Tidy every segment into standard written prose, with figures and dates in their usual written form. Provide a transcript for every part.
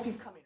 if he's coming or not.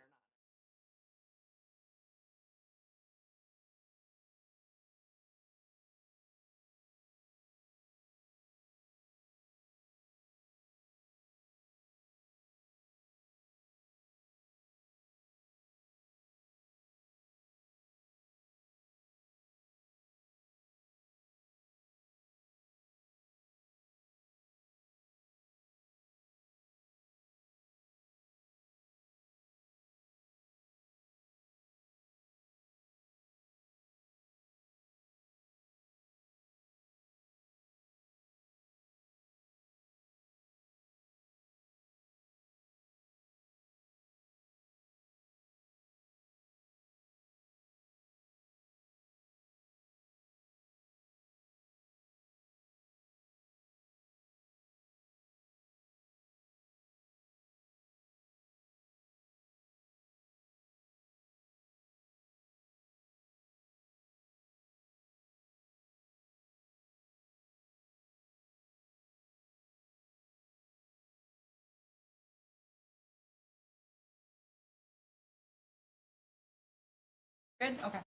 Good, okay.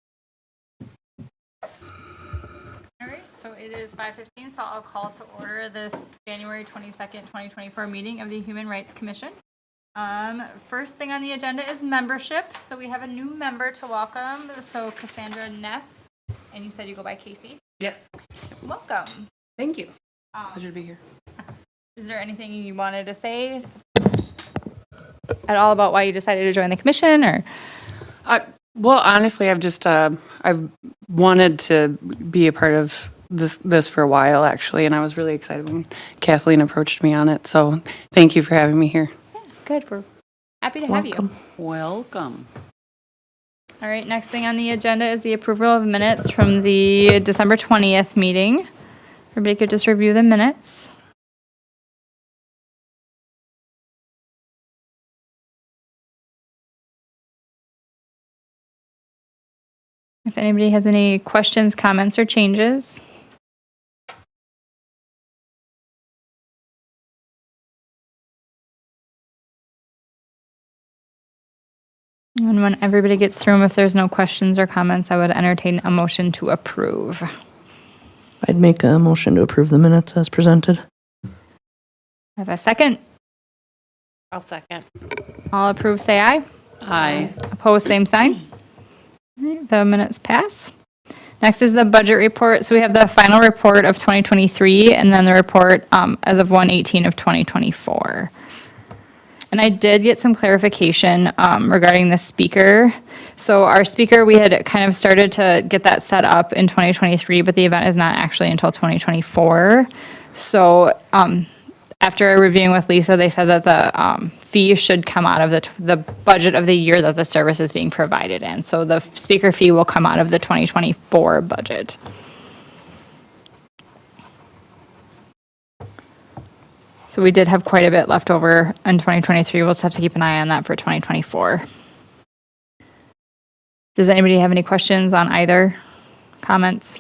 All right, so it is 5:15, so I'll call to order this January 22nd, 2024 meeting of the Human Rights Commission. First thing on the agenda is membership. So we have a new member to welcome. So Cassandra Ness, and you said you go by Casey. Yes. Welcome. Thank you. Pleasure to be here. Is there anything you wanted to say at all about why you decided to join the commission, or? Well, honestly, I've wanted to be a part of this for a while, actually, and I was really excited when Kathleen approached me on it. So thank you for having me here. Good, we're happy to have you. Welcome. All right, next thing on the agenda is the approval of minutes from the December 20th meeting. Everybody could just review the minutes. If anybody has any questions, comments, or changes. And when everybody gets through them, if there's no questions or comments, I would entertain a motion to approve. I'd make a motion to approve the minutes as presented. I have a second. I'll second. All approve, say aye. Aye. Opposed, same sign. All right, the minutes pass. Next is the budget report. So we have the final report of 2023 and then the report as of 1/18 of 2024. And I did get some clarification regarding the speaker. So our speaker, we had kind of started to get that set up in 2023, but the event is not actually until 2024. So after reviewing with Lisa, they said that the fee should come out of the budget of the year that the service is being provided in. So the speaker fee will come out of the 2024 budget. So we did have quite a bit left over in 2023. We'll just have to keep an eye on that for 2024. Does anybody have any questions on either? Comments?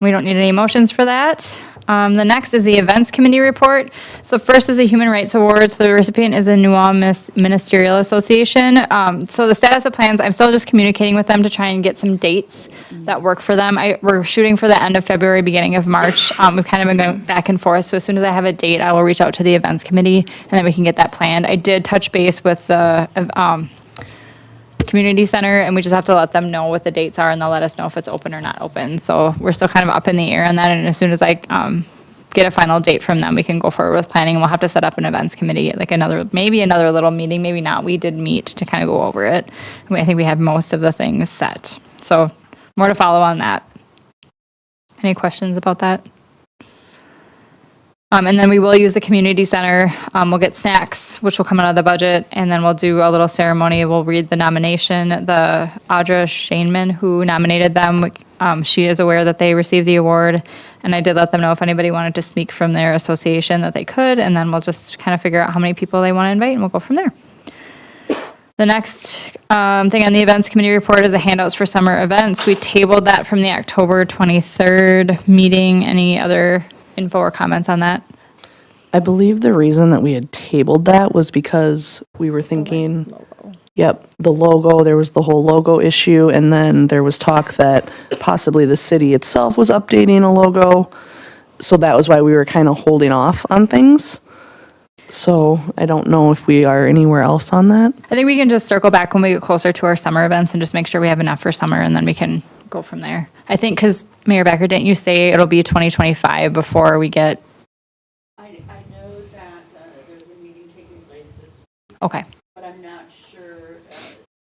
We don't need any motions for that. The next is the Events Committee report. So first is the Human Rights Awards. The recipient is the New Ulm Ministerial Association. So the status of plans, I'm still just communicating with them to try and get some dates that work for them. We're shooting for the end of February, beginning of March. We've kind of been going back and forth. So as soon as I have a date, I will reach out to the Events Committee and then we can get that planned. I did touch base with the community center, and we just have to let them know what the dates are, and they'll let us know if it's open or not open. So we're still kind of up in the air on that, and as soon as I get a final date from them, we can go forward with planning, and we'll have to set up an events committee, like maybe another little meeting, maybe not. We did meet to kind of go over it. I think we have most of the things set. So more to follow on that. Any questions about that? And then we will use the community center. We'll get snacks, which will come out of the budget, and then we'll do a little ceremony. We'll read the nomination. The Audra Shainman, who nominated them, she is aware that they received the award, and I did let them know if anybody wanted to speak from their association that they could, and then we'll just kind of figure out how many people they want to invite, and we'll go from there. The next thing on the events committee report is the handouts for summer events. We tabled that from the October 23rd meeting. Any other info or comments on that? I believe the reason that we had tabled that was because we were thinking, yep, the logo, there was the whole logo issue, and then there was talk that possibly the city itself was updating a logo. So that was why we were kind of holding off on things. So I don't know if we are anywhere else on that. I think we can just circle back when we get closer to our summer events and just make sure we have enough for summer, and then we can go from there. I think, because Mayor Becker, didn't you say it'll be 2025 before we get, I know that there's a meeting taking place this week, okay, but I'm not sure.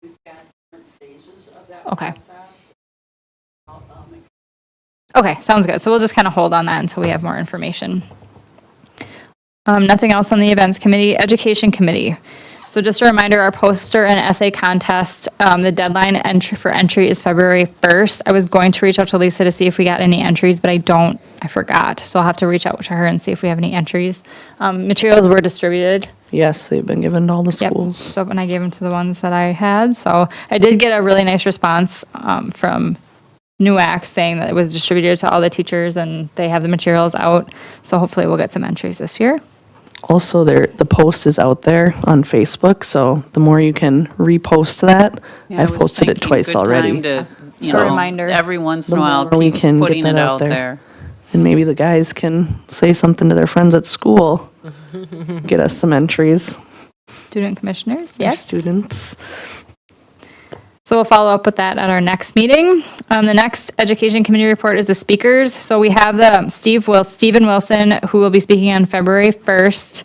We've got different phases of that Okay. process. I'll make okay, sounds good. So we'll just kind of hold on that until we have more information. Nothing else on the events committee. Education committee. So just a reminder, our poster and essay contest, the deadline for entry is February 1st. I was going to reach out to Lisa to see if we got any entries, but I forgot. So I'll have to reach out to her and see if we have any entries. Materials were distributed. Yes, they've been given to all the Yep. schools. So, and I gave them to the ones that I had. So I did get a really nice response from NUAC saying that it was distributed to all the teachers and they have the materials out. So hopefully we'll get some entries this year. Also, the post is out there on Facebook, so the more you can repost that. Yeah, I I've was posted it thinking twice good already. time to, you So know, reminder. every once in The a while, more we keep can get putting that it out out there. there. And maybe the guys can say something to their friends at school. Get us some entries. Student commissioners, Our yes. students. So we'll follow up with that at our next meeting. The next education committee report is the speakers. So we have the Stephen Wilson, who will be speaking on February 1st.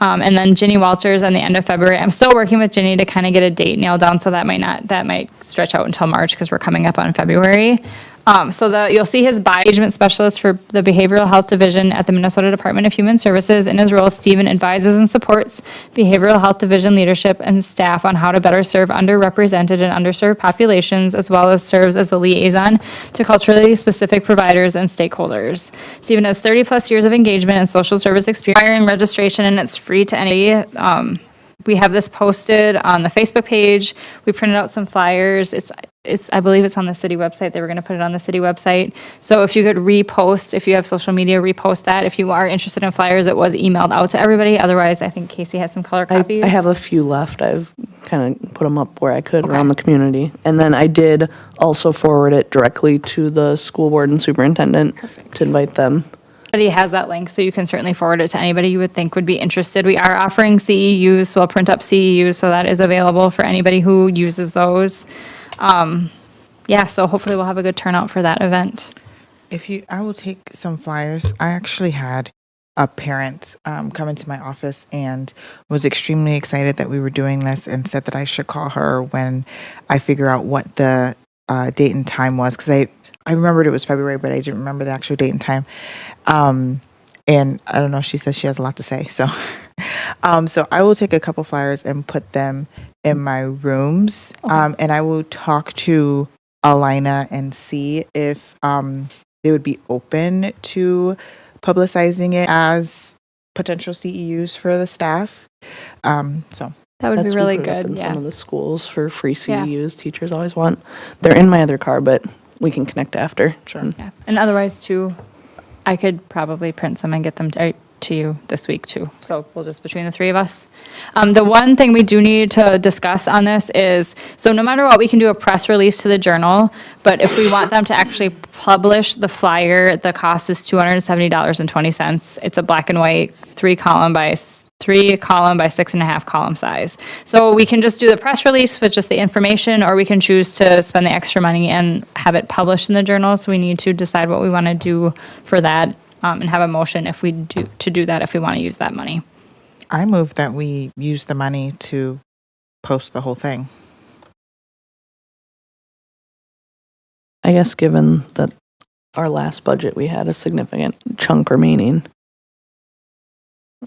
And then Ginny Walters on the end of February. I'm still working with Ginny to kind of get a date nailed down, so that might stretch out until March because we're coming up on February. You'll see his engagement specialist for the Behavioral Health Division at the Minnesota Department of Human Services. In his role, Stephen advises and supports Behavioral Health Division leadership and staff on how to better serve underrepresented and underserved populations, as well as serves as a liaison to culturally specific providers and stakeholders. Stephen has 30-plus years of engagement and social service experience and registration, and it's free to any. We have this posted on the Facebook page. We printed out some flyers. I believe it's on the city website. They were going to put it on the city website. So if you could repost, if you have social media, repost that. If you are interested in flyers, it was emailed out to everybody. Otherwise, I think Casey has some color copies. I have a few left. I've kind of put them up where I could around the community. And then I did also forward it directly to the school board and superintendent to invite them. He has that link, so you can certainly forward it to anybody you would think would be interested. We are offering CEUs, so I'll print up CEUs, so that is available for anybody who uses those. So hopefully we'll have a good turnout for that event. I will take some flyers. I actually had a parent come into my office and was extremely excited that we were doing this and said that I should call her when I figure out what the date and time was, because I remembered it was February, but I didn't remember the actual date and time. And I don't know, she says she has a lot to say. So, so I will take a couple flyers and put them in my rooms. And I will talk to Alina and see if they would be open to publicizing it as potential CEUs for the staff. So That would be That's really we put it up good, in yeah. some of the schools for free Yeah. CEUs. Teachers always want. They're in my other car, but we can connect after. Sure. Yeah, and otherwise too, I could probably print some and get them to you this week too. So we'll just, between the three of us. The one thing we do need to discuss on this is, so no matter what, we can do a press release to the Journal, but if we want them to actually publish the flyer, the cost is $270.20. It's a black and white, 3-column by 6.5 column size. So we can just do the press release with just the information, or we can choose to spend the extra money and have it published in the Journal. So we need to decide what we want to do for that, and have a motion if we do that, if we want to use that money. I move that we use the money to post the whole thing. I guess given that our last budget, we had a significant chunk remaining.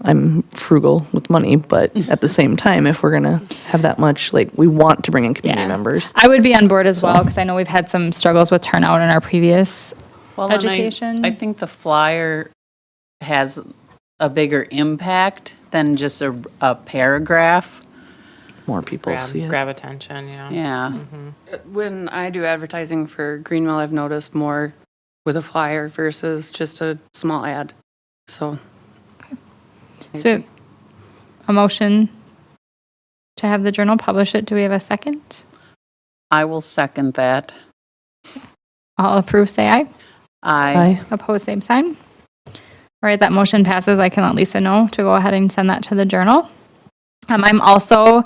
I'm frugal with money, but at the same time, if we're going to have that much, we want to bring in community Yeah. members. I would be on board as well, because I know we've had some struggles with turnout in our previous Well, and education. I think the flyer has a bigger impact than just a paragraph. More people see it. grab attention, yeah. Yeah. When I do advertising for Greenville, I've noticed more with a flyer versus just a small ad. So So a motion to have the journal publish it. Do we have a second? I will second that. All approve, say aye. I, Opposed, same sign. All right, that motion passes. I can let Lisa know to go ahead and send that to the journal. I'm also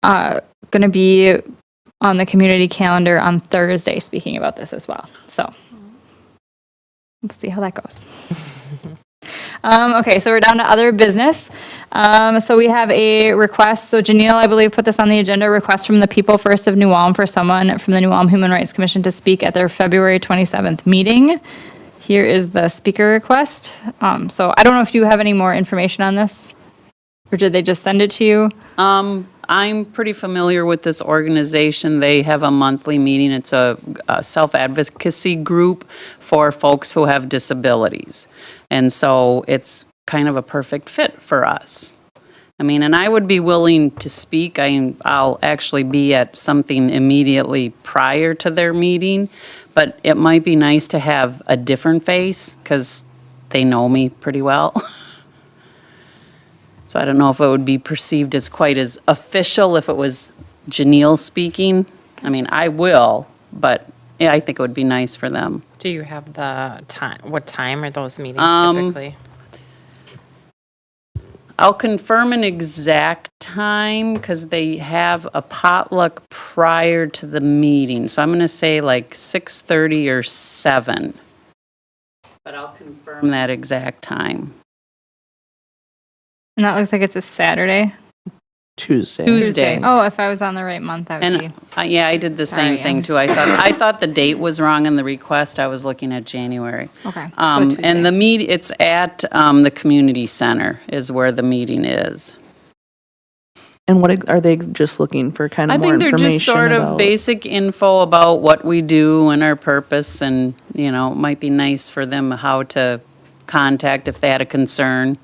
going to be on the community calendar on Thursday speaking about this as well. So we'll see how that goes. Okay, so we're down to other business. So we have a request. So Janelle, I believe, put this on the agenda, request from the People First of New Ulm for someone from the New Ulm Human Rights Commission to speak at their February 27th meeting. Here is the speaker request. So I don't know if you have any more information on this, or did they just send it to you? I'm pretty familiar with this organization. They have a monthly meeting. It's a self-advocacy group for folks who have disabilities. And so it's kind of a perfect fit for us. I mean, and I would be willing to speak. I'll actually be at something immediately prior to their meeting, but it might be nice to have a different face because they know me pretty well. So I don't know if it would be perceived as quite as official if it was Janelle speaking. I mean, I will, but yeah, I think it would be nice for them. Do you have the time? What time are those meetings typically? I'll confirm an exact time because they have a potluck prior to the meeting. So I'm going to say like 6:30 or 7. But I'll confirm that exact time. And that looks like it's a Saturday. Tuesday. Oh, if I was on the right month, that would be. And yeah, I did the same Sorry, thing I'm too. I thought the date was wrong in the request. I was looking at January. Okay. So And Tuesday. the it's at the community center is where the meeting is. And what are they just looking for kind I of more think they're information just sort of about? basic info about what we do and our purpose, and, you know, it might be nice for them how to contact if they had a concern.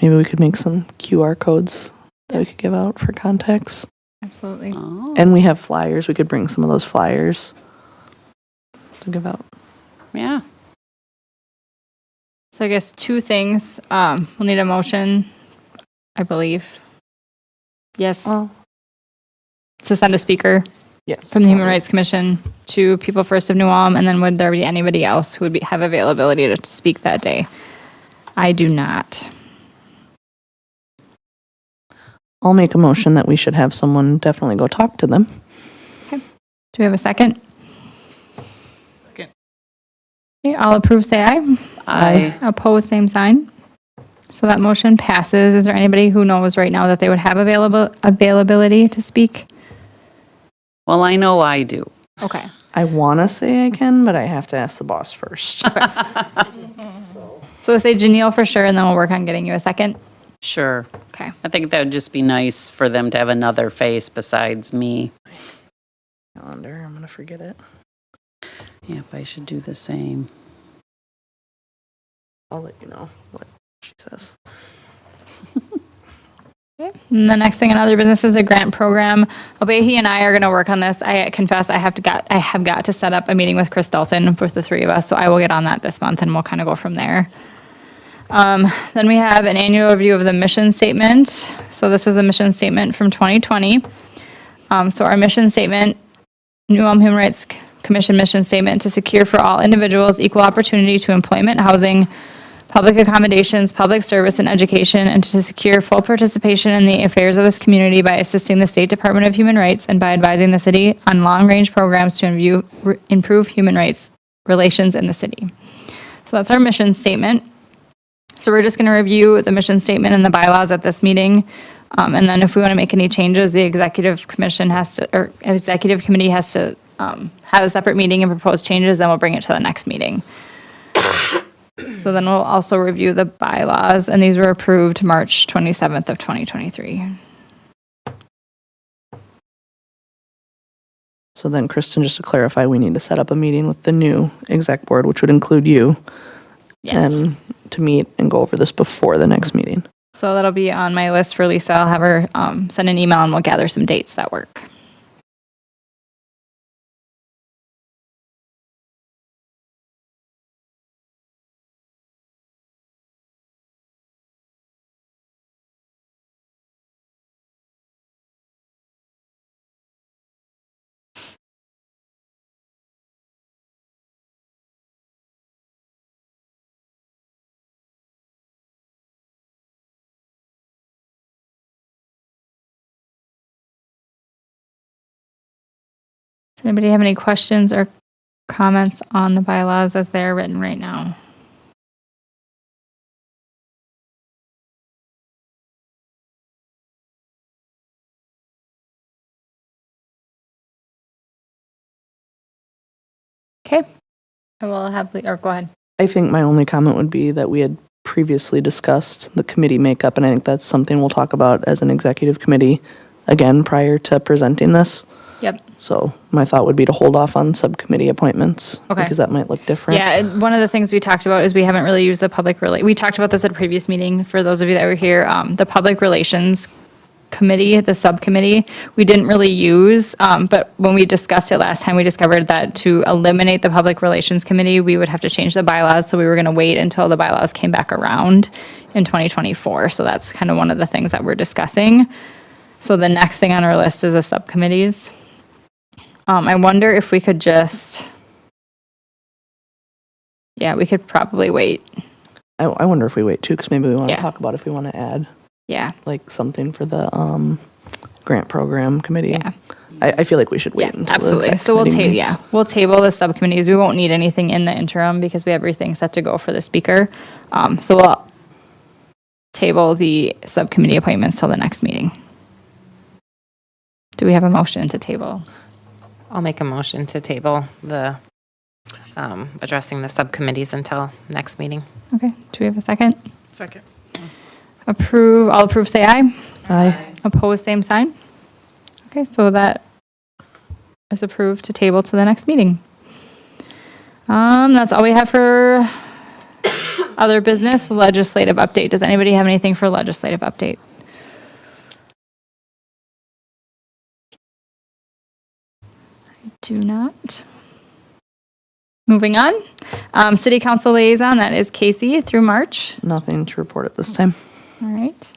Maybe we could make some QR codes that we could give out for contacts. Absolutely. Oh, And we have flyers. We could bring some of those flyers to give out. yeah. So I guess two things. We'll need a motion, I believe. Yes. Oh. To send a speaker Yes. from the Human Rights Commission to People First of New Ulm, and then would there be anybody else who would have availability to speak that day? I do not. I'll make a motion that we should have someone definitely go talk to them. Do we have a second? Second. Okay, all approve, say aye. I Oppose, same sign. So that motion passes. Is there anybody who knows right now that they would have availability to speak? well, I know I do. Okay. I want to say I can, but I have to ask the boss first. So we'll say Janelle for sure, and then we'll work on getting you a second. Sure. Okay. I think that would just be nice for them to have another face besides me. Calendar, I'm going to forget it. Yep, I should do the same. I'll let you know what she says. And the next thing in other business is a grant program. Obehi and I are going to work on this. I confess I have got to set up a meeting with Chris Dalton with the three of us, so I will get on that this month, and we'll kind of go from there. Then we have an annual review of the mission statement. So this was the mission statement from 2020. So our mission statement, New Ulm Human Rights Commission mission statement, to secure for all individuals equal opportunity to employment, housing, public accommodations, public service, and education, and to secure full participation in the affairs of this community by assisting the State Department of Human Rights and by advising the city on long-range programs to improve human rights relations in the city. So that's our mission statement. So we're just going to review the mission statement and the bylaws at this meeting. And then if we want to make any changes, the executive committee has to have a separate meeting and propose changes, then we'll bring it to the next meeting. So then we'll also review the bylaws, and these were approved March 27th of 2023. So then, Kristen, just to clarify, we need to set up a meeting with the new exec board, which would include you, Yes. and to meet and go over this before the next meeting. So that'll be on my list for Lisa. I'll have her send an email, and we'll gather some dates that work. Does anybody have any questions or comments on the bylaws as they're written right now? Okay, I will have, or go ahead. I think my only comment would be that we had previously discussed the committee makeup, and I think that's something we'll talk about as an executive committee again prior to presenting this. Yep. So my thought would be to hold off on subcommittee appointments. Okay. Because that might look different. Yeah, one of the things we talked about is we haven't really used the we talked about this at a previous meeting, for those of you that were here, the public relations committee, the subcommittee, we didn't really use, but when we discussed it last time, we discovered that to eliminate the public relations committee, we would have to change the bylaws, so we were gonna wait until the bylaws came back around in 2024, so that's kind of one of the things that we're discussing. So the next thing on our list is the subcommittees. I wonder if we could just, yeah, we could probably wait. I wonder if we wait too, because maybe we want to Yeah. talk about if we want to add Yeah, like something for the grant program committee. Yeah. I feel like we should wait yeah, until the absolutely. exec So we'll committee meets. we'll table the subcommittees. We won't need anything in the interim because we have everything set to go for the speaker. So we'll table the subcommittee appointments till the next meeting. Do we have a motion to table? I'll make a motion to table the, addressing the subcommittees until next meeting. Okay, do we have a second? Second. All approve, say aye. Aye. Opposed, same sign. Okay, so that is approved to table to the next meeting. That's all we have for other business. Legislative update. Does anybody have anything for legislative update? I do not. Moving on. City Council Liaison, that is Casey through March. Nothing to report at this time. All right.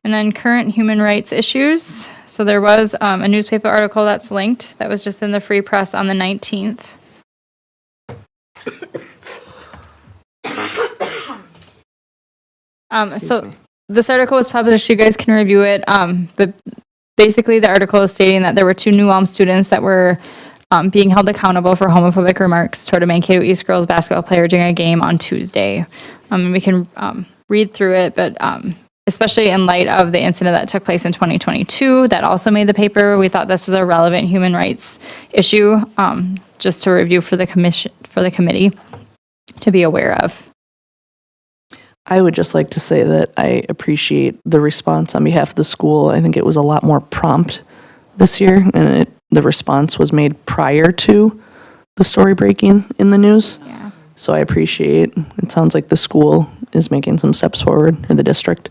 And then current human rights issues. So there was a newspaper article that's linked that was just in the Free Press on the 19th. So me. this article was published, you guys can review it. But basically the article is stating that there were 2 New Ulm students that were being held accountable for homophobic remarks toward a Mankato East girls basketball player during a game on Tuesday. And we can read through it, but especially in light of the incident that took place in 2022, that also made the paper. We thought this was a relevant human rights issue, just to review for the committee to be aware of. I would just like to say that I appreciate the response on behalf of the school. I think it was a lot more prompt this year, and the response was made prior to the story breaking in the news. Yeah. So I appreciate, it sounds like the school is making some steps forward, or the district.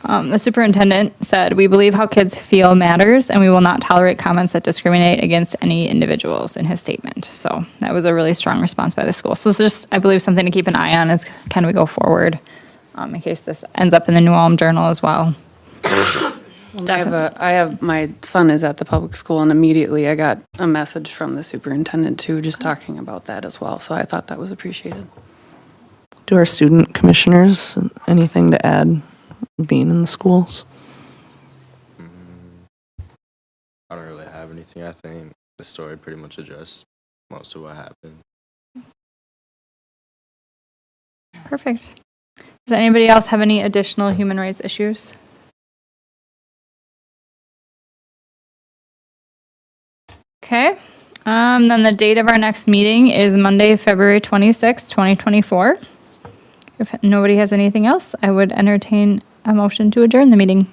The superintendent said, "We believe how kids feel matters, and we will not tolerate comments that discriminate against any individuals," in his statement. So that was a really strong response by the school. So it's just, I believe, something to keep an eye on as kind of we go forward, in case this ends up in the New Ulm Journal as well. My son is at the public school, and immediately I got a message from the superintendent too, just talking about that as well. So I thought that was appreciated. Do our student commissioners, anything to add being in the schools? I don't really have anything. I think the story pretty much addressed most of what happened. Perfect. Does anybody else have any additional human rights issues? Okay. Then the date of our next meeting is Monday, February 26th, 2024. If nobody has anything else, I would entertain a motion to adjourn the meeting.